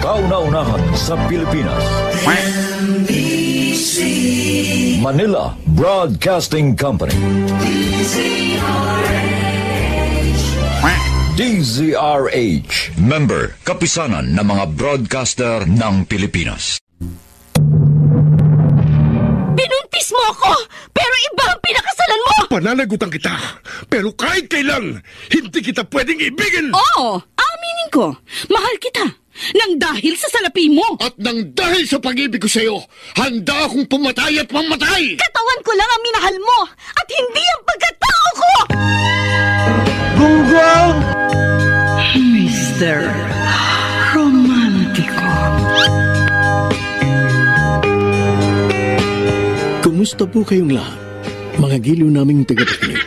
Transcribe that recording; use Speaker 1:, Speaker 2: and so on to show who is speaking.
Speaker 1: Kauna-unahan sa Pilipinas. NBC Manila Broadcasting Company. DZRH. Member, kapisanan ng mga broadcaster ng Pilipinas.
Speaker 2: Binuntis mo ako, pero iba ang pinakasalan mo!
Speaker 3: Pananagutan kita, pero kahit kailan, hindi kita pwedeng ibigin!
Speaker 2: Oo, aminin ko, mahal kita, nang dahil sa salapi mo!
Speaker 3: At nang dahil sa pag-ibig ko sa'yo, handa akong pumatay at mamatay!
Speaker 2: Katawan ko lang ang minahal mo, at hindi ang pagkatao ko!
Speaker 3: Gunggong!
Speaker 2: Mr. Romántico.
Speaker 4: Kumusta po kayong lahat? Mga giliw naming tagapakinig.